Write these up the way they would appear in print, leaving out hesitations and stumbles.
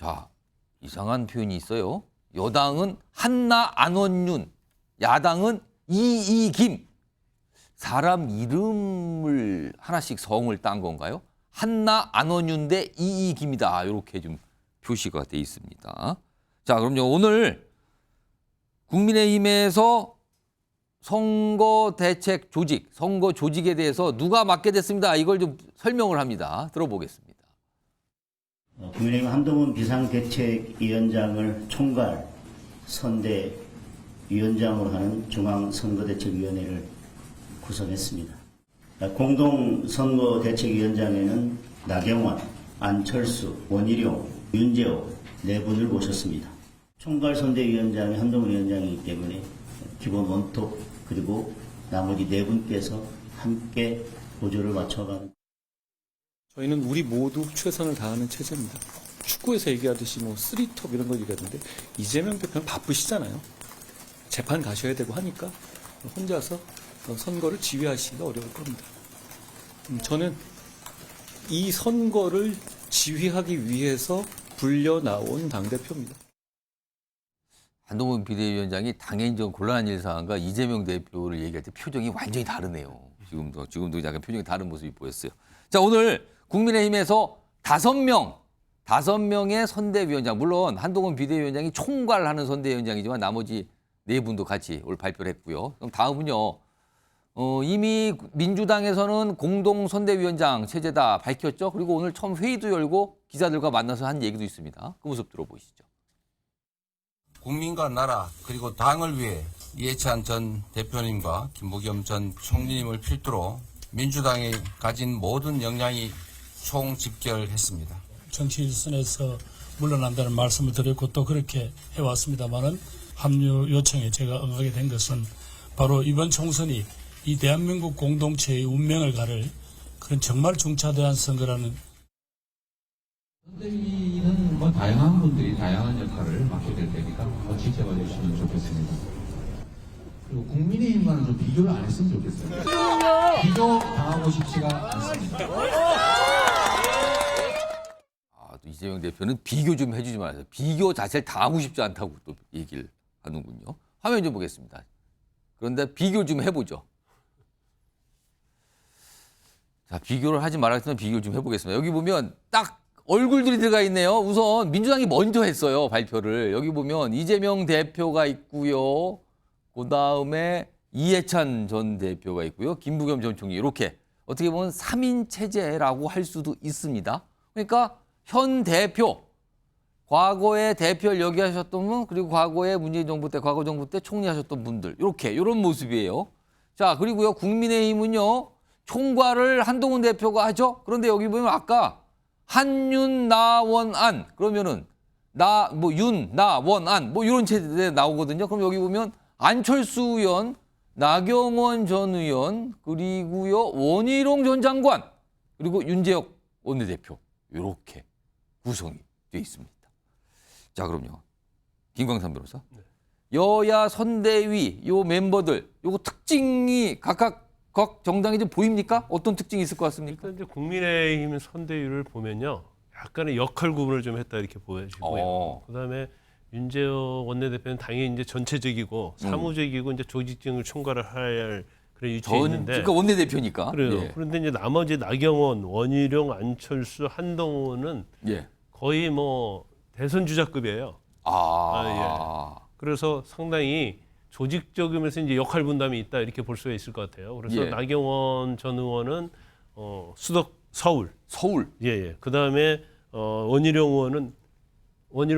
자, 이상한 표현이 있어요. 여당은 한나 안원윤, 야당은 이이김. 사람 이름을 하나씩 성을 딴 건가요? 한나 안원윤 대 이이김이다. 이렇게 좀 표시가 돼 있습니다. 자, 그럼요. 오늘 국민의힘에서 선거 대책 조직, 선거 조직에 대해서 누가 맡게 됐습니다. 이걸 좀 설명을 합니다. 들어보겠습니다. 국민의힘 한동훈 비상대책위원장을 총괄 선대위원장으로 하는 중앙선거대책위원회를 구성했습니다. 공동선거대책위원장에는 나경원, 안철수, 원희룡, 윤재호 네 분을 모셨습니다. 총괄 선대위원장이 한동훈 위원장이기 때문에 기본 원톱 그리고 나머지 네 분께서 함께 보조를 맞춰가는. 저희는 우리 모두 최선을 다하는 체제입니다. 축구에서 얘기하듯이 뭐 3톱 이런 걸 얘기하던데 이재명 대표는 바쁘시잖아요. 재판 가셔야 되고 하니까 혼자서 선거를 지휘하시기가 어려울 겁니다. 저는 이 선거를 지휘하기 위해서 불려 나온 당대표입니다. 한동훈 비대위원장이 당연히 좀 곤란한 일상과 이재명 대표를 얘기할 때 표정이 완전히 다르네요. 지금도 약간 표정이 다른 모습이 보였어요. 자, 오늘 국민의힘에서 5명의 선대위원장, 물론 한동훈 비대위원장이 총괄하는 선대위원장이지만 나머지 네 분도 같이 오늘 발표를 했고요. 그럼 다음은요. 이미 민주당에서는 공동 선대위원장 체제다 밝혔죠. 그리고 오늘 처음 회의도 열고 기자들과 만나서 한 얘기도 있습니다. 그 모습 들어보시죠. 국민과 나라 그리고 당을 위해 이해찬 전 대표님과 김부겸 전 총리님을 필두로 민주당이 가진 모든 역량이 총집결했습니다. 정치 일선에서 물러난다는 말씀을 드렸고 또 그렇게 해왔습니다만은 합류 요청에 제가 응하게 된 것은 바로 이번 총선이 이 대한민국 공동체의 운명을 가를 그런 정말 중차대한 선거라는. 선대위는 뭐 다양한 분들이 다양한 역할을 맡게 될 테니까 지켜봐 주시면 좋겠습니다. 그리고 국민의힘과는 좀 비교를 안 했으면 좋겠어요. 비교 당하고 싶지가 않습니다. 또 이재명 대표는 비교 좀 해주지 마세요. 비교 자체를 당하고 싶지 않다고 또 얘기를 하는군요. 화면 좀 보겠습니다. 그런데 비교 좀 해보죠. 자, 비교를 하지 말았으면 비교를 좀 해보겠습니다. 여기 보면 딱 얼굴들이 들어가 있네요. 우선 민주당이 먼저 했어요, 발표를. 여기 보면 이재명 대표가 있고요. 그다음에 이해찬 전 대표가 있고요. 김부겸 전 총리. 이렇게 어떻게 보면 3인 체제라고 할 수도 있습니다. 그러니까 현 대표, 과거에 대표를 여기 하셨던 분, 그리고 과거에 문재인 정부 때, 과거 정부 때 총리 하셨던 분들. 이런 모습이에요. 자, 그리고요. 국민의힘은요. 총괄을 한동훈 대표가 하죠. 그런데 여기 보면 아까 한윤, 나원안 그러면은 윤, 나원안 이런 체제 나오거든요. 그럼 여기 보면 안철수 의원, 나경원 전 의원, 그리고요 원희룡 전 장관, 그리고 윤재혁 원내대표 이렇게 구성이 되어 있습니다. 자, 그럼요. 김광삼 변호사. 네. 여야 선대위 요 멤버들 요거 특징이 각각 각 정당이 좀 보입니까? 어떤 특징이 있을 것 같습니까? 일단 이제 국민의힘 선대위를 보면요, 약간의 역할 구분을 좀 했다 이렇게 보여지고요. 그다음에 윤재호 원내대표는 당연히 이제 전체적이고 사무적이고 이제 조직적을 총괄을 할 그런 위치에 있는데, 그러니까 원내대표니까. 그래요. 예. 그런데 이제 나머지 나경원, 원희룡, 안철수, 한동훈은 예. 거의 뭐 대선 주자급이에요. 예. 그래서 상당히 조직적이면서 이제 역할 분담이 있다 이렇게 볼 수가 있을 것 같아요. 그래서 예. 나경원 전 의원은 수덕 서울. 예. 그다음에 원희룡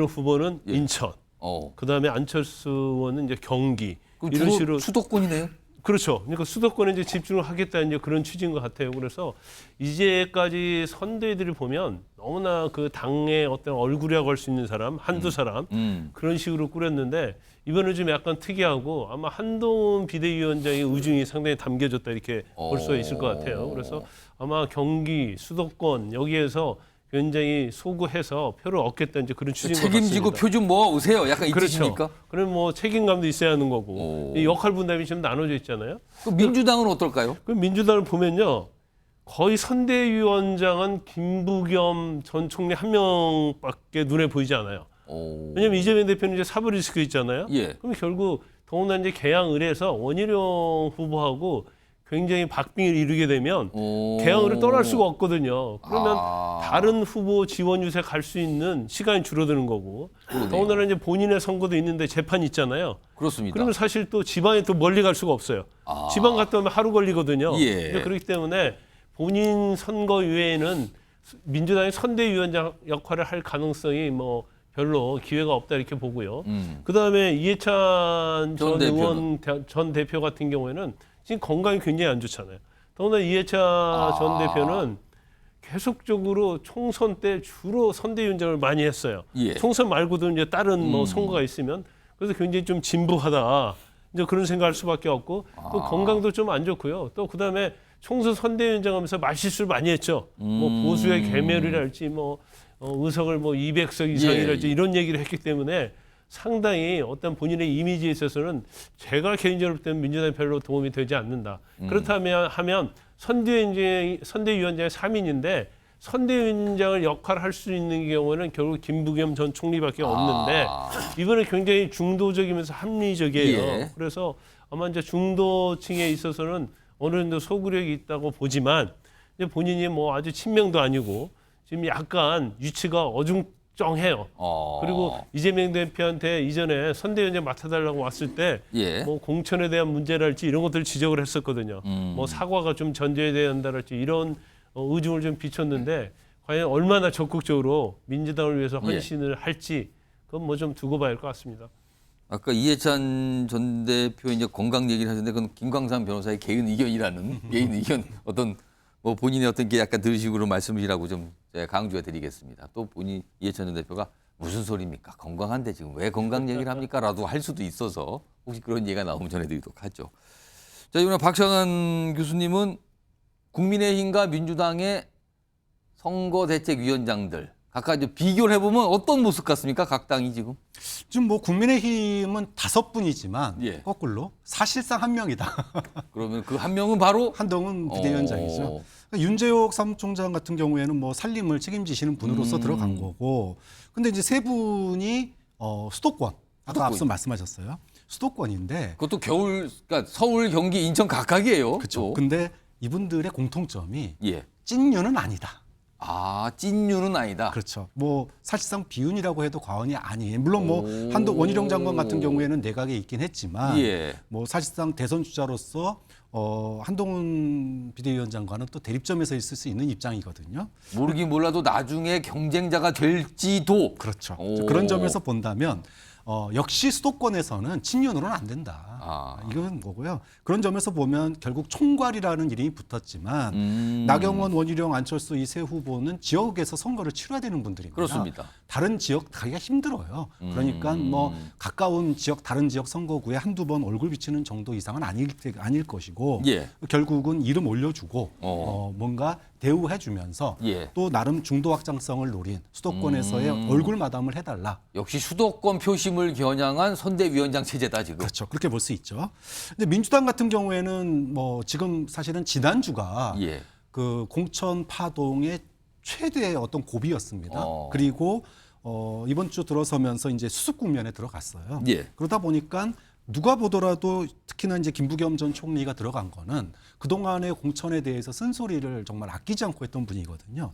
후보는 예. 인천. 그다음에 안철수 의원은 이제 경기. 이런 식으로 수도권이네요. 그렇죠. 그러니까 수도권에 이제 집중을 하겠다 이제 그런 취지인 것 같아요. 그래서 이제까지 선대들을 보면 너무나 그 당의 어떤 얼굴이라고 할 수 있는 사람 한두 사람 그런 식으로 꾸렸는데, 이번에 좀 약간 특이하고 아마 한동훈 비대위원장의 의중이 상당히 담겨졌다 이렇게 볼 수가 있을 것 같아요. 그래서 아마 경기, 수도권 여기에서 굉장히 소구해서 표를 얻겠다 이제 그런 추진인 것 같습니다. 책임지고 표 좀 모아 오세요. 약간 이 뜻입니까? 그렇죠. 그럼 뭐 책임감도 있어야 하는 거고 이 역할 분담이 좀 나눠져 있잖아요. 그 민주당은 어떨까요? 그럼 민주당을 보면요, 거의 선대위원장은 김부겸 전 총리 한 명밖에 눈에 보이지 않아요. 오. 왜냐하면 이재명 대표는 이제 사법 리스크 있잖아요. 예. 그럼 결국 더군다나 이제 개항을해서 원희룡 후보하고 굉장히 박빙을 이루게 되면 오. 개항을 떠날 수가 없거든요. 그러면 아. 다른 후보 지원 유세 갈 수 있는 시간이 줄어드는 거고. 그러네요. 더군다나 이제 본인의 선거도 있는데 재판이 있잖아요. 그렇습니다. 그러면 사실 또 지방에 또 멀리 갈 수가 없어요. 아. 지방 갔다 오면 하루 걸리거든요. 예. 이제 그렇기 때문에 본인 선거 외에는 민주당이 선대위원장 역할을 할 가능성이 뭐 별로 기회가 없다 이렇게 보고요. 그다음에 이해찬 전 의원 전 대표 같은 경우에는 지금 건강이 굉장히 안 좋잖아요. 더군다나 이해찬 전 대표는 계속적으로 총선 때 주로 선대위원장을 많이 했어요. 예. 총선 말고도 이제 다른 뭐 선거가 있으면 그래서 굉장히 좀 진부하다. 이제 그런 생각할 수밖에 없고 또 건강도 좀 안 좋고요. 또 그다음에 총선 선대위원장 하면서 말실수를 많이 했죠. 뭐 보수의 괴멸이랄지 뭐 의석을 뭐 200석 이상이랄지 예. 이런 얘기를 했기 때문에 상당히 어떤 본인의 이미지에 있어서는 제가 개인적으로 볼 때는 민주당에 별로 도움이 되지 않는다. 그렇다면 하면 선대위원장의 3인인데 선대위원장을 역할을 할 수 있는 경우는 결국 김부겸 전 총리밖에 없는데 이번에 굉장히 중도적이면서 합리적이에요. 예. 그래서 아마 이제 중도층에 있어서는 어느 정도 소구력이 있다고 보지만 이제 본인이 뭐 아주 친명도 아니고 지금 약간 위치가 어중쩡해요. 그리고 이재명 대표한테 이전에 선대위원장 맡아달라고 왔을 때 예. 뭐 공천에 대한 문제랄지 이런 것들을 지적을 했었거든요. 뭐 사과가 좀 전제돼야 한다랄지 이런 의중을 좀 비췄는데 과연 얼마나 적극적으로 민주당을 위해서 헌신을 할지 그건 뭐 좀 두고 봐야 할 것 같습니다. 아까 이해찬 전 대표 이제 건강 얘기를 하셨는데 그건 김광삼 변호사의 개인 의견이라는 개인 의견 어떤 뭐 본인의 어떤 게 약간 들으시고 말씀이라고 좀 제가 강조해 드리겠습니다. 또 본인 이해찬 전 대표가 무슨 소리입니까? 건강한데 지금 왜 건강 얘기를 합니까? 라도 할 수도 있어서 혹시 그런 얘기가 나오면 전해드리도록 하죠. 자, 이번에 박창한 교수님은 국민의힘과 민주당의 선거대책위원장들 각각 이제 비교를 해보면 어떤 모습 같습니까? 각 당이 지금? 지금 뭐 국민의힘은 5분이지만 예. 거꾸로 사실상 한 명이다. 그러면 그 한 명은 바로 한동훈 비대위원장이죠. 그러니까 윤재옥 사무총장 같은 경우에는 뭐 살림을 책임지시는 분으로서 들어간 거고, 근데 이제 세 분이 수도권, 아까 앞서 말씀하셨어요. 수도권인데 그것도 그러니까 서울, 경기, 인천 각각이에요. 그렇죠. 근데 이분들의 공통점이 예. 찐류는 아니다. 아, 찐류는 아니다. 그렇죠. 뭐 사실상 비윤이라고 해도 과언이 아니에요. 물론 뭐 원희룡 장관 같은 경우에는 내각에 있긴 했지만 예. 뭐 사실상 대선 주자로서 한동훈 비대위원장과는 또 대립점에서 있을 수 있는 입장이거든요. 모르긴 몰라도 나중에 경쟁자가 될지도. 그렇죠. 오. 그런 점에서 본다면 역시 수도권에서는 친윤으로는 안 된다. 이건 거고요. 그런 점에서 보면 결국 총괄이라는 이름이 붙었지만 나경원, 원희룡, 안철수 이 세 후보는 지역에서 선거를 치러야 되는 분들입니다. 그렇습니다. 다른 지역 가기가 힘들어요. 그러니까 뭐 가까운 지역, 다른 지역 선거구에 한두 번 얼굴 비치는 정도 이상은 아닐 것이고 예. 결국은 이름 올려주고 뭔가 대우해주면서 예. 또 나름 중도 확장성을 노린 수도권에서의 얼굴 마담을 해달라. 역시 수도권 표심을 겨냥한 선대위원장 체제다 지금. 그렇죠. 그렇게 볼 수 있죠. 근데 민주당 같은 경우에는 뭐 지금 사실은 지난주가 예. 그 공천 파동의 최대의 어떤 고비였습니다. 그리고 이번 주 들어서면서 이제 수습 국면에 들어갔어요. 예. 그러다 보니까 누가 보더라도 특히나 이제 김부겸 전 총리가 들어간 거는 그동안의 공천에 대해서 쓴소리를 정말 아끼지 않고 했던 분이거든요.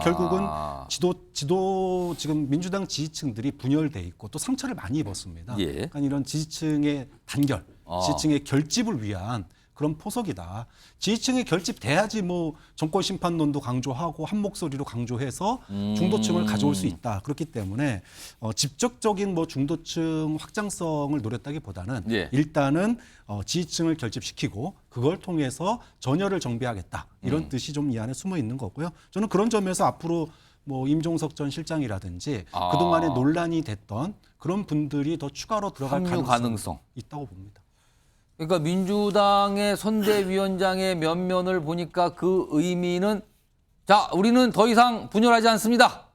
결국은 지도 지금 민주당 지지층들이 분열돼 있고 또 상처를 많이 입었습니다. 예. 그러니까 이런 지지층의 단결, 지지층의 결집을 위한 그런 포석이다. 지지층의 결집돼야지 뭐 정권 심판론도 강조하고 한 목소리로 강조해서 중도층을 가져올 수 있다. 그렇기 때문에 직접적인 뭐 중도층 확장성을 노렸다기보다는 예. 일단은 지지층을 결집시키고 그걸 통해서 전열을 정비하겠다. 이런 뜻이 좀 이 안에 숨어 있는 거고요. 저는 그런 점에서 앞으로 뭐 임종석 전 실장이라든지 그동안에 논란이 됐던 그런 분들이 더 추가로 들어갈 가능성이 있다고 봅니다. 그러니까 민주당의 선대위원장의 면면을 보니까 그 의미는 자, 우리는 더 이상 분열하지 않습니다.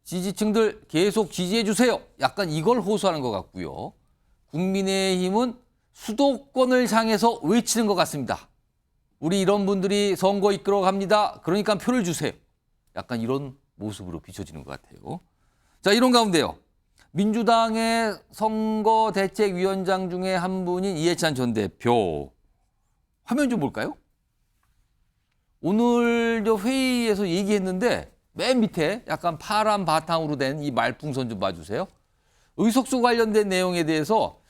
지지층들 계속 지지해 주세요. 약간 이걸 호소하는 것 같고요. 국민의힘은 수도권을 향해서 외치는 것 같습니다. 우리 이런 분들이 선거 이끌어 갑니다. 그러니까 표를 주세요. 약간 이런 모습으로 비춰지는 것 같아요. 자, 이런 가운데요. 민주당의 선거대책위원장 중에 한 분인 이해찬 전 대표. 화면 좀 볼까요? 오늘 저 회의에서 얘기했는데 맨 밑에 약간 파란 바탕으로 된 이 말풍선 좀 봐주세요. 의석수 관련된 내용에 대해서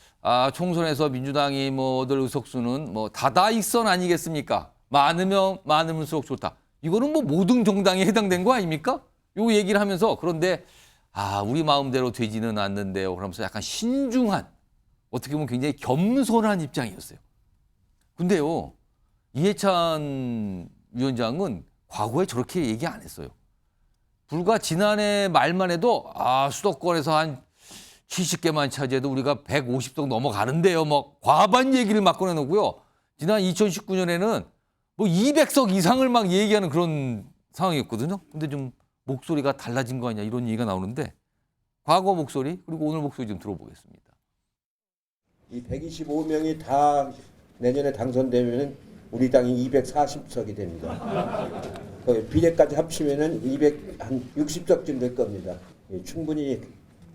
총선에서 민주당이 얻을 의석수는 다다익선 아니겠습니까? 많을수록 좋다. 이거는 모든 정당에 해당된 거 아닙니까? 요 얘기를 하면서 그런데 우리 마음대로 되지는 않는데요. 그러면서 약간 신중한, 어떻게 보면 굉장히 겸손한 입장이었어요. 근데요, 이해찬 위원장은 과거에 저렇게 얘기 안 했어요. 불과 지난해 말만 해도 수도권에서 한 70개만 차지해도 우리가 150석 넘어가는데요. 과반 얘기를 막 꺼내놓고요. 지난 2019년에는 200석 이상을 막 얘기하는 그런 상황이었거든요. 근데 좀 목소리가 달라진 거 아니냐 이런 얘기가 나오는데 과거 목소리 그리고 오늘 목소리 좀 들어보겠습니다. 이 125명이 다 내년에 당선되면 우리 당이 240석이 됩니다. 비례까지 합치면은 260석쯤 될 겁니다. 충분히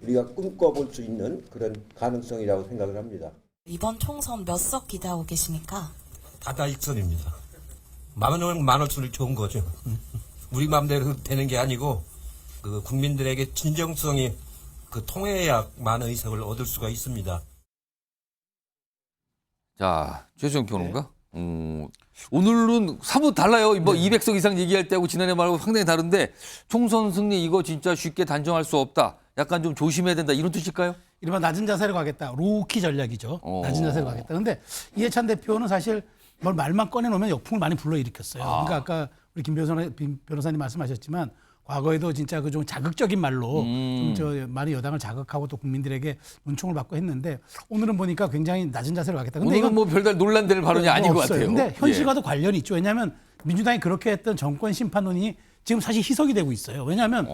우리가 꿈꿔볼 수 있는 그런 가능성이라고 생각을 합니다. 이번 총선 몇 석 기대하고 계십니까? 다다익선입니다. 마음은 많을수록 좋은 거죠. 우리 마음대로 되는 게 아니고 국민들에게 진정성이 통해야 많은 의석을 얻을 수가 있습니다. 자, 최수영 평론가. 오늘은 사뭇 달라요. 200석 이상 얘기할 때하고 지난해 말하고 상당히 다른데 총선 승리 이거 진짜 쉽게 단정할 수 없다. 약간 좀 조심해야 된다. 이런 뜻일까요? 이른바 낮은 자세로 가겠다. 로우키 전략이죠. 낮은 자세로 가겠다. 그런데 이해찬 대표는 사실 뭘 말만 꺼내놓으면 역풍을 많이 불러일으켰어요. 그러니까 아까 우리 김 변호사님 말씀하셨지만 과거에도 진짜 좀 자극적인 말로 많이 여당을 자극하고 또 국민들에게 논총을 받고 했는데 오늘은 보니까 굉장히 낮은 자세로 가겠다. 근데 오늘은 별달 논란될 발언이 아닌 것 같아요. 근데 현실과도 관련이 있죠. 왜냐하면 민주당이 그렇게 했던 정권 심판론이 지금 사실 희석이 되고 있어요. 왜냐하면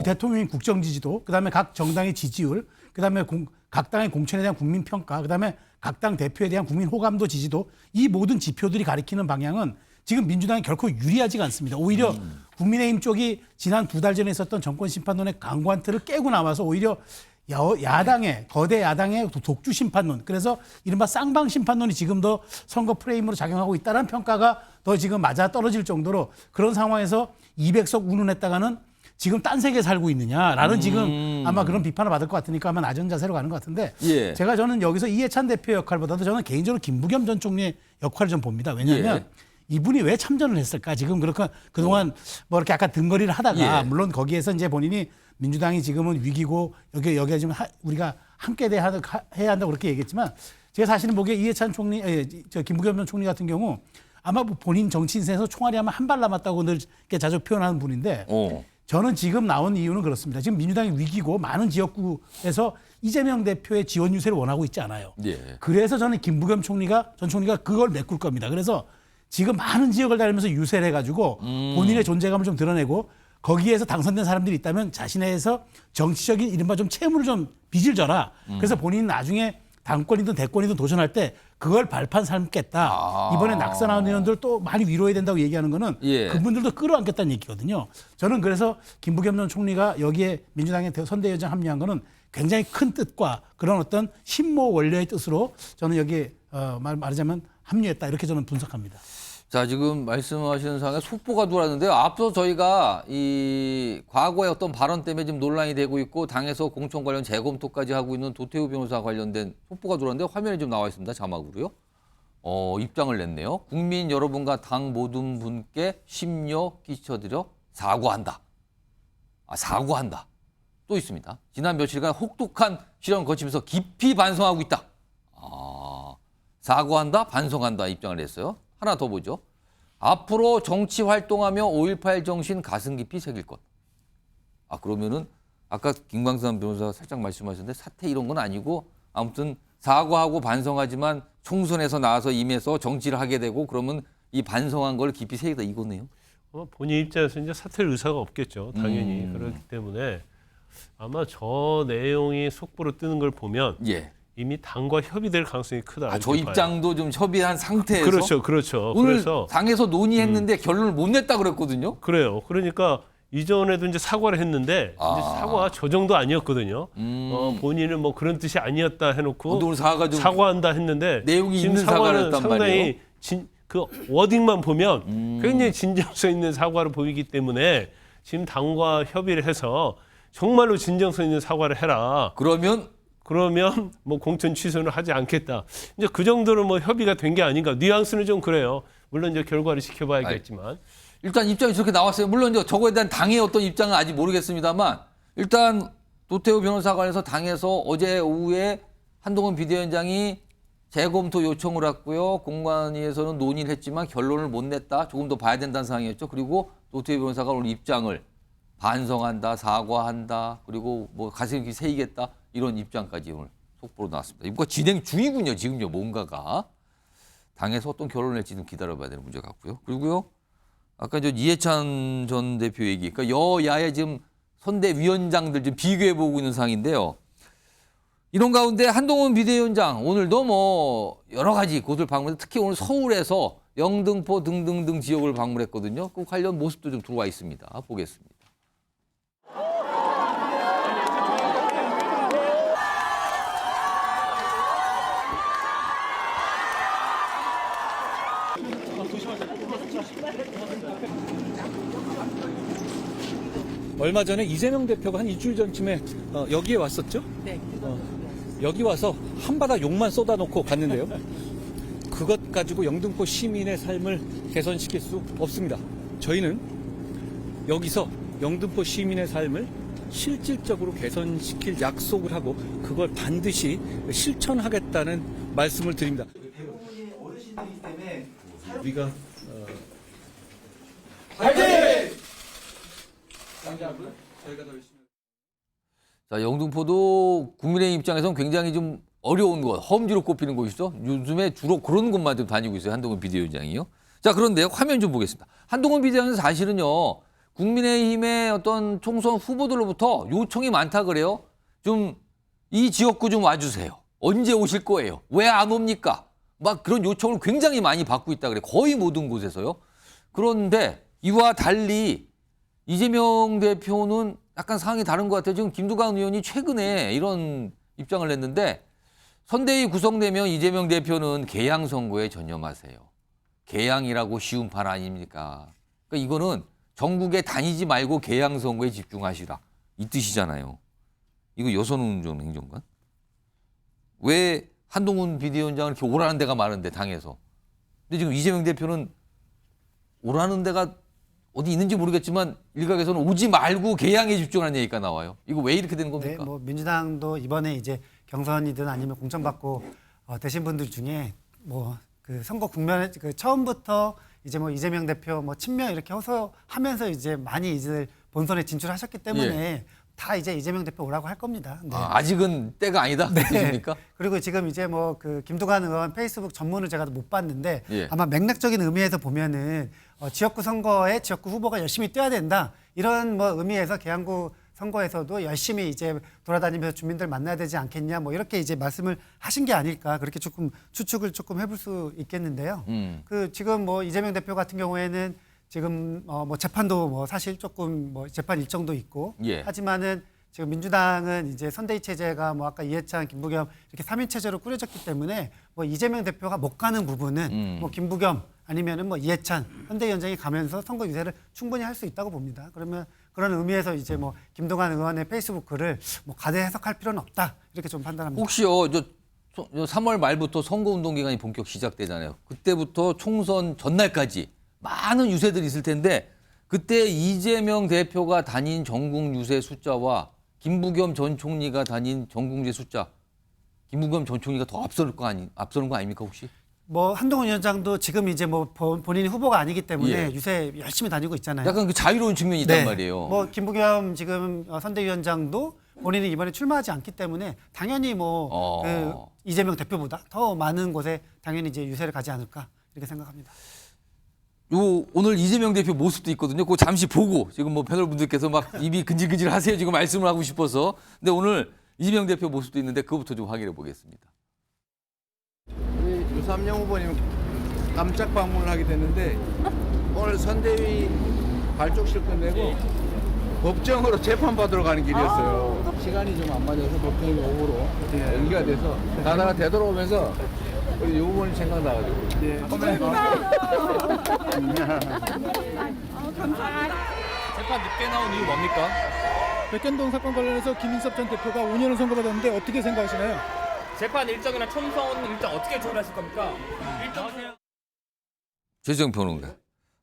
대통령의 국정 지지도, 그다음에 각 정당의 지지율, 그다음에 각 당의 공천에 대한 국민 평가, 그다음에 각 당 대표에 대한 국민 호감도 지지도, 이 모든 지표들이 가리키는 방향은 지금 민주당이 결코 유리하지가 않습니다. 오히려 국민의힘 쪽이 지난 2달 전에 있었던 정권 심판론의 강구한 틀을 깨고 나와서 오히려 거대 야당의 독주 심판론, 그래서 이른바 쌍방 심판론이 지금 더 선거 프레임으로 작용하고 있다는 평가가 더 지금 맞아 떨어질 정도로 그런 상황에서 200석 운운했다가는 지금 딴 세계에 살고 있느냐라는 지금 아마 그런 비판을 받을 것 같으니까 아마 낮은 자세로 가는 것 같은데 저는 여기서 이해찬 대표 역할보다도 저는 개인적으로 김부겸 전 총리의 역할을 좀 봅니다. 왜냐하면 이분이 왜 참전을 했을까? 지금 그동안 이렇게 약간 등거리를 하다가 물론 거기에서 이제 본인이 민주당이 지금은 위기고 여기에 지금 우리가 함께 해야 한다고 그렇게 얘기했지만 제가 사실은 보기에 이해찬 총리, 김부겸 전 총리 같은 경우 아마 본인 정치 인생에서 총알이 아마 한 발 남았다고 늘 이렇게 자주 표현하는 분인데 저는 지금 나온 이유는 그렇습니다. 지금 민주당이 위기고 많은 지역구에서 이재명 대표의 지원 유세를 원하고 있지 않아요. 그래서 저는 김부겸 전 총리가 그걸 메꿀 겁니다. 그래서 지금 많은 지역을 다니면서 유세를 해가지고 본인의 존재감을 좀 드러내고 거기에서 당선된 사람들이 있다면 자신에서 정치적인 이른바 좀 채무를 좀 빚을 져라. 그래서 본인은 나중에 당권이든 대권이든 도전할 때 그걸 발판 삼겠다. 이번에 낙선한 의원들 또 많이 위로해야 된다고 얘기하는 거는 그분들도 끌어안겠다는 얘기거든요. 저는 그래서 김부겸 전 총리가 여기에 민주당의 선대위원장 합류한 거는 굉장히 큰 뜻과 그런 어떤 신모 원료의 뜻으로 저는 여기에 말하자면 합류했다. 이렇게 저는 분석합니다. 자, 지금 말씀하시는 상황에 속보가 돌았는데요. 앞서 저희가 이 과거의 어떤 발언 때문에 지금 논란이 되고 있고 당에서 공천 관련 재검토까지 하고 있는 도태우 변호사 관련된 속보가 돌았는데 화면에 좀 나와 있습니다. 자막으로요. 입장을 냈네요. 국민 여러분과 당 모든 분께 심려 끼쳐드려 사과한다. 사과한다. 또 있습니다. 지난 며칠간 혹독한 시련을 거치면서 깊이 반성하고 있다. 사과한다, 반성한다 입장을 냈어요. 하나 더 보죠. 앞으로 정치 활동하며 5.18 정신 가슴 깊이 새길 것. 그러면은 아까 김광삼 변호사가 살짝 말씀하셨는데 사퇴 이런 건 아니고 아무튼 사과하고 반성하지만 총선에서 나와서 임해서 정치를 하게 되고 그러면 이 반성한 걸 깊이 새기다 이거네요. 본인 입장에서 이제 사퇴할 의사가 없겠죠. 당연히. 그렇기 때문에 아마 저 내용이 속보로 뜨는 걸 보면 이 이미 당과 협의될 가능성이 크다. 아, 저 이렇게 봐요. 입장도 좀 협의한 상태에서 그렇죠. 오늘 그래서 당에서 논의했는데 결론을 못 냈다 그랬거든요. 그래요. 그러니까 이전에도 이제 사과를 했는데 이제 사과 저 정도 아니었거든요. 본인은 뭐 그런 뜻이 아니었다 해놓고 오늘 사과가 좀 사과한다 했는데 내용이 지금 있는 사과를 사과는 했단 상당히 말이에요. 그 워딩만 보면 굉장히 진정성 있는 사과로 보이기 때문에 지금 당과 협의를 해서 정말로 진정성 있는 사과를 해라. 그러면 뭐 공천 취소는 하지 않겠다. 이제 그 정도로 뭐 협의가 된 게 아닌가. 뉘앙스는 좀 그래요. 물론 이제 결과를 지켜봐야겠지만. 일단 입장이 저렇게 나왔어요. 물론 이제 저거에 대한 당의 어떤 입장은 아직 모르겠습니다만 일단 노태우 변호사관에서 당에서 어제 오후에 한동훈 비대위원장이 재검토 요청을 했고요. 공관위에서는 논의를 했지만 결론을 못 냈다. 조금 더 봐야 된다는 상황이었죠. 그리고 노태우 변호사가 오늘 입장을 반성한다, 사과한다, 그리고 뭐 가슴이 세이겠다 이런 입장까지 오늘 속보로 나왔습니다. 이거 진행 중이군요. 지금요 뭔가가 당에서 어떤 결론을 낼지 좀 기다려봐야 되는 문제 같고요. 그리고요 아까 저 이해찬 전 대표 얘기, 그러니까 여야의 지금 선대위원장들 좀 비교해 보고 있는 상황인데요. 이런 가운데 한동훈 비대위원장 오늘도 뭐 여러 가지 곳을 방문해서 특히 오늘 서울에서 영등포 등등등 지역을 방문했거든요. 그 관련 모습도 좀 들어와 있습니다. 보겠습니다. 얼마 전에 이재명 대표가 한 일주일 전쯤에 여기에 왔었죠? 네. 여기 와서 한바다 욕만 쏟아놓고 갔는데요. 그것 가지고 영등포 시민의 삶을 개선시킬 수 없습니다. 저희는 여기서 영등포 시민의 삶을 실질적으로 개선시킬 약속을 하고 그걸 반드시 실천하겠다는 말씀을 드립니다. 대부분이 어르신들이기 때문에 우리가 자, 영등포도 국민의힘 입장에서는 굉장히 좀 어려운 곳, 험지로 꼽히는 곳이죠. 요즘에 주로 그런 곳만 좀 다니고 있어요. 한동훈 비대위원장이요. 자, 그런데 화면 좀 보겠습니다. 한동훈 비대위원장은 사실은요. 국민의힘의 어떤 총선 후보들로부터 요청이 많다 그래요. 좀 이 지역구 좀 와주세요. 언제 오실 거예요? 왜 안 옵니까? 막 그런 요청을 굉장히 많이 받고 있다 그래. 거의 모든 곳에서요. 그런데 이와 달리 이재명 대표는 약간 상황이 다른 것 같아요. 지금 김두관 의원이 최근에 이런 입장을 냈는데 선대위 구성되면 이재명 대표는 개항 선거에 전념하세요. 개항이라고 쉬운 판 아닙니까? 그러니까 이거는 전국에 다니지 말고 개항 선거에 집중하시라. 이 뜻이잖아요. 이거 여선운전 행정관? 왜 한동훈 비대위원장은 이렇게 오라는 데가 많은데 당에서. 근데 지금 이재명 대표는 오라는 데가 어디 있는지 모르겠지만 일각에서는 오지 말고 개항에 집중하는 얘기가 나와요. 이거 왜 이렇게 되는 겁니까? 네, 뭐 민주당도 이번에 이제 경선이든 아니면 공천받고 되신 분들 중에 뭐 그 선거 국면에 그 처음부터 이제 뭐 이재명 대표 뭐 친명 이렇게 호소하면서 이제 많이 이제 본선에 진출하셨기 때문에 다 이제 이재명 대표 오라고 할 겁니다. 네. 아직은 때가 아니다. 네. 뜻입니까? 그리고 지금 이제 뭐 그 김두관 의원 페이스북 전문을 제가 못 봤는데 예. 아마 맥락적인 의미에서 보면은 지역구 선거에 지역구 후보가 열심히 뛰어야 된다 이런 뭐 의미에서 계양구 선거에서도 열심히 이제 돌아다니면서 주민들 만나야 되지 않겠냐 뭐 이렇게 이제 말씀을 하신 게 아닐까 그렇게 조금 추측을 조금 해볼 수 있겠는데요. 그 지금 뭐 이재명 대표 같은 경우에는 지금 뭐 재판도 뭐 사실 조금 뭐 재판 일정도 있고 예. 하지만은 지금 민주당은 이제 선대위 체제가 뭐 아까 이해찬, 김부겸 이렇게 3인 체제로 꾸려졌기 때문에 뭐 이재명 대표가 못 가는 부분은 뭐 김부겸 아니면은 뭐 이해찬 선대위원장이 가면서 선거 유세를 충분히 할 수 있다고 봅니다. 그러면 그런 의미에서 이제 뭐 김동관 의원의 페이스북 글을 뭐 가대 해석할 필요는 없다 이렇게 좀 판단합니다. 혹시요, 저 3월 말부터 선거운동 기간이 본격 시작되잖아요. 그때부터 총선 전날까지 많은 유세들이 있을 텐데 그때 이재명 대표가 다닌 전국 유세 숫자와 김부겸 전 총리가 다닌 전국 유세 숫자, 김부겸 전 총리가 더 앞서는 거 아닙니까 혹시? 뭐 한동훈 위원장도 지금 이제 뭐 본인이 후보가 아니기 때문에 예. 유세 열심히 다니고 있잖아요. 약간 그 자유로운 측면이 있단 말이에요. 뭐 김부겸 지금 선대위원장도 본인이 이번에 출마하지 않기 때문에 당연히 뭐 그 이재명 대표보다 더 많은 곳에 당연히 이제 유세를 가지 않을까 이렇게 생각합니다. 오늘 이재명 대표 모습도 있거든요. 그거 잠시 보고 지금 뭐 패널 분들께서 막 입이 근질근질 하세요. 지금 말씀을 하고 싶어서. 근데 오늘 이재명 대표 모습도 있는데 그거부터 좀 확인해 보겠습니다. 유삼영 후보님 깜짝 방문을 하게 됐는데 오늘 선대위 발족식 끝내고 법정으로 재판받으러 가는 길이었어요. 시간이 좀 안 맞아서 법정이 오후로 연기가 돼서 가다가 되돌아오면서 우리 유 후보님 생각나가지고. 재판 늦게 나온 이유 뭡니까? 백현동 사건 관련해서 김인섭 전 대표가 5년을 선고받았는데 어떻게 생각하시나요? 재판 일정이나 총선 일정 어떻게 조율하실 겁니까? 최재형 평론가.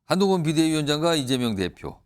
한동훈 비대위원장과 이재명 대표.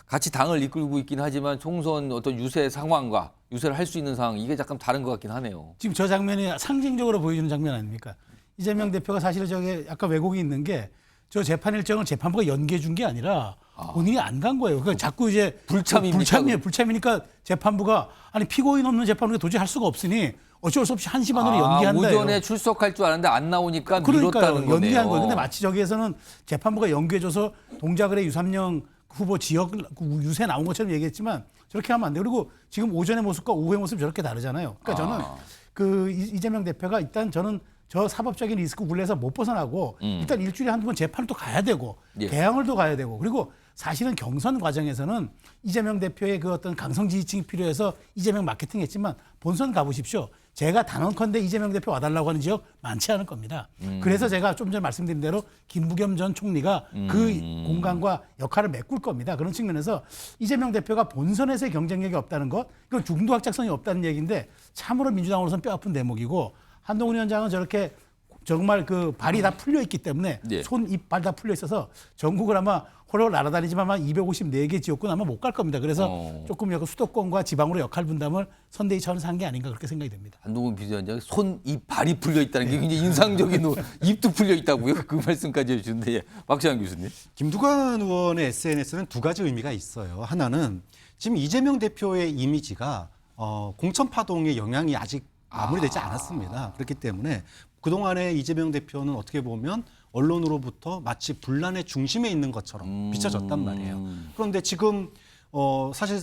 같이 당을 이끌고 있긴 하지만 총선 어떤 유세 상황과 유세를 할 수 있는 상황 이게 약간 다른 것 같긴 하네요. 지금 저 장면이 상징적으로 보여주는 장면 아닙니까? 이재명 대표가 사실 저게 약간 왜곡이 있는 게 저 재판 일정을 재판부가 연기해 준 게 아니라 본인이 안 간 거예요. 그러니까 자꾸 이제 불참이니까 재판부가 아니 피고인 없는 재판을 도저히 할 수가 없으니 어쩔 수 없이 1시 반으로 연기한다. 오전에 출석할 줄 알았는데 안 나오니까 그러니까요. 미뤘다는 거네요. 연기한 거예요. 근데 마치 저기에서는 재판부가 연기해줘서 동작을해 유삼영 후보 지역 유세 나온 것처럼 얘기했지만 저렇게 하면 안 돼요. 그리고 지금 오전의 모습과 오후의 모습 저렇게 다르잖아요. 그러니까 저는 그 이재명 대표가 일단 저는 저 사법적인 리스크 굴레에서 못 벗어나고 일단 일주일에 한두 번 재판을 또 가야 되고 개항을 또 가야 되고 그리고 사실은 경선 과정에서는 이재명 대표의 그 어떤 강성 지지층이 필요해서 이재명 마케팅했지만 본선 가보십시오. 제가 단언컨대 이재명 대표 와달라고 하는 지역 많지 않을 겁니다. 그래서 제가 좀 전에 말씀드린 대로 김부겸 전 총리가 그 공간과 역할을 메꿀 겁니다. 그런 측면에서 이재명 대표가 본선에서의 경쟁력이 없다는 것, 이건 중도 확장성이 없다는 얘기인데 참으로 민주당으로서는 뼈아픈 대목이고 한동훈 위원장은 저렇게 정말 그 발이 다 풀려 있기 때문에 손, 입, 발 다 풀려 있어서 전국을 아마 홀로 날아다니지만 아마 254개 지역군 아마 못 갈 겁니다. 그래서 조금 약간 수도권과 지방으로 역할 분담을 선대위 차원에서 한 게 아닌가 그렇게 생각이 됩니다. 한동훈 비대위원장이 손, 입, 발이 풀려 있다는 게 굉장히 인상적인 입도 풀려 있다고요? 그 말씀까지 해주셨는데 예. 박지원 교수님. 김두관 의원의 SNS는 두 가지 의미가 있어요. 하나는 지금 이재명 대표의 이미지가 공천 파동의 영향이 아직 마무리되지 않았습니다. 그렇기 때문에 그동안에 이재명 대표는 어떻게 보면 언론으로부터 마치 분란의 중심에 있는 것처럼 비춰졌단 말이에요. 그런데 지금 사실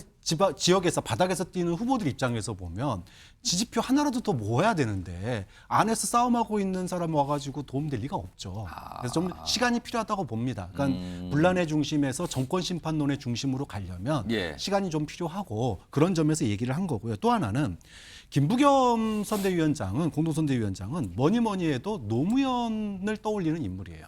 지역에서 바닥에서 뛰는 후보들 입장에서 보면 지지표 하나라도 더 모아야 되는데 안에서 싸움하고 있는 사람 와가지고 도움될 리가 없죠. 그래서 좀 시간이 필요하다고 봅니다. 그러니까 분란의 중심에서 정권 심판론의 중심으로 가려면 시간이 좀 필요하고 그런 점에서 얘기를 한 거고요. 또 하나는 김부겸 선대위원장은 공동선대위원장은 뭐니 해도 노무현을 떠올리는 인물이에요.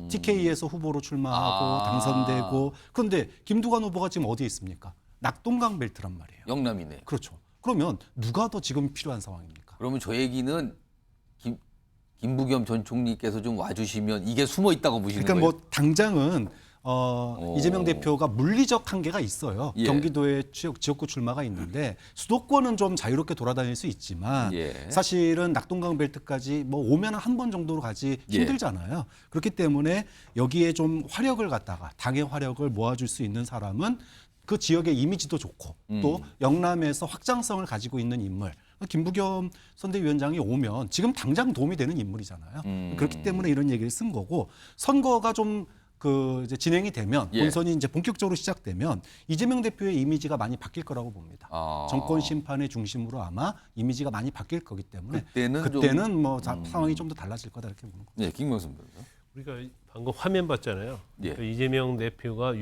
TK에서 후보로 출마하고 당선되고 그런데 김두관 후보가 지금 어디에 있습니까? 낙동강 벨트란 말이에요. 영남이네. 그렇죠. 그러면 누가 더 지금 필요한 상황입니까? 그러면 저 얘기는 김부겸 전 총리께서 좀 와주시면 이게 숨어 있다고 보시는 그러니까 거예요? 뭐 당장은 이재명 대표가 물리적 한계가 있어요. 경기도에 지역구 출마가 있는데 수도권은 좀 자유롭게 돌아다닐 수 있지만 사실은 낙동강 벨트까지 뭐 오면 한 번 정도로 가지 힘들잖아요. 그렇기 때문에 여기에 좀 화력을 갖다가 당의 화력을 모아줄 수 있는 사람은 그 지역의 이미지도 좋고 또 영남에서 확장성을 가지고 있는 인물. 김부겸 선대위원장이 오면 지금 당장 도움이 되는 인물이잖아요. 그렇기 때문에 이런 얘기를 쓴 거고 선거가 좀 이제 진행이 되면 본선이 이제 본격적으로 시작되면 이재명 대표의 이미지가 많이 바뀔 거라고 봅니다. 정권 심판의 중심으로 아마 이미지가 많이 바뀔 거기 때문에 그때는 뭐 상황이 좀 더 달라질 거다 이렇게 보는 거죠. 네, 김광선 변호사. 우리가 방금 화면 봤잖아요. 그 이재명 대표가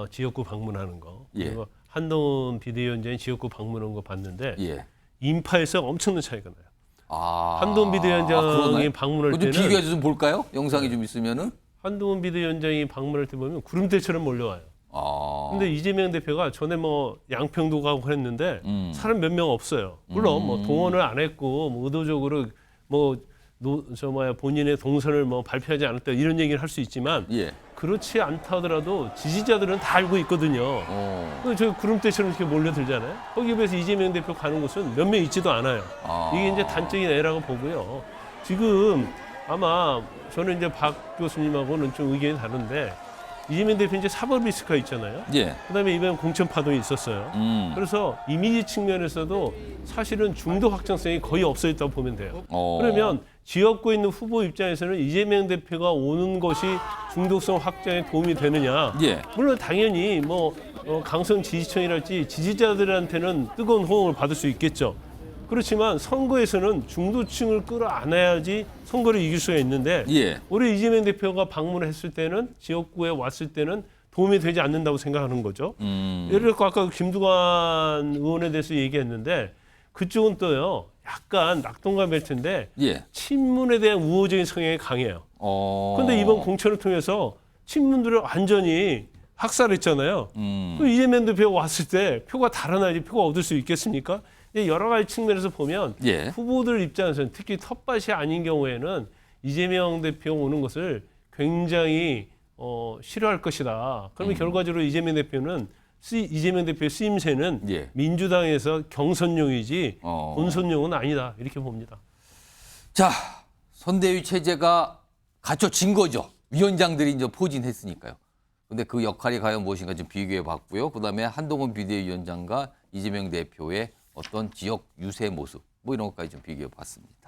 지역구 방문하는 거 그리고 한동훈 비대위원장이 지역구 방문한 거 봤는데 인파에서 엄청난 차이가 나요. 한동훈 비대위원장이 방문할 때는 비교해서 좀 볼까요? 영상이 좀 있으면은. 한동훈 비대위원장이 방문할 때 보면 구름대처럼 몰려와요. 근데 이재명 대표가 전에 뭐 양평도 가고 했는데 사람 몇 명 없어요. 물론 뭐 동원을 안 했고 뭐 의도적으로 본인의 동선을 뭐 발표하지 않았다 이런 얘기를 할 수 있지만 그렇지 않다 하더라도 지지자들은 다 알고 있거든요. 저 구름대처럼 이렇게 몰려들잖아요. 거기에 비해서 이재명 대표 가는 곳은 몇 명 있지도 않아요. 이게 이제 단적인 애라고 보고요. 지금 아마 저는 이제 박 교수님하고는 좀 의견이 다른데 이재명 대표 이제 사법 리스크가 있잖아요. 그다음에 이번 공천 파동이 있었어요. 그래서 이미지 측면에서도 사실은 중도 확장성이 거의 없어졌다고 보면 돼요. 그러면 지역구에 있는 후보 입장에서는 이재명 대표가 오는 것이 중독성 확장에 도움이 되느냐? 물론 당연히 뭐 강성 지지층이랄지 지지자들한테는 뜨거운 호응을 받을 수 있겠죠. 그렇지만 선거에서는 중도층을 끌어안아야지 선거를 이길 수가 있는데 예. 올해 이재명 대표가 방문을 했을 때는 지역구에 왔을 때는 도움이 되지 않는다고 생각하는 거죠. 예를 들어 아까 김두관 의원에 대해서 얘기했는데 그쪽은 또요 약간 낙동강 벨트인데 예. 친문에 대한 우호적인 성향이 강해요. 어. 그런데 이번 공천을 통해서 친문들을 완전히 학살했잖아요. 그럼 이재명 대표가 왔을 때 표가 달아나야지 표가 얻을 수 있겠습니까? 여러 가지 측면에서 보면 예. 후보들 입장에서는 특히 텃밭이 아닌 경우에는 이재명 대표 오는 것을 굉장히 싫어할 것이다. 그러면 결과적으로 이재명 대표의 쓰임새는 예. 민주당에서 경선용이지 본선용은 아니다. 이렇게 봅니다. 자, 선대위 체제가 갖춰진 거죠. 위원장들이 이제 포진했으니까요. 근데 그 역할이 과연 무엇인가 좀 비교해 봤고요. 그다음에 한동훈 비대위원장과 이재명 대표의 어떤 지역 유세 모습 뭐 이런 것까지 좀 비교해 봤습니다.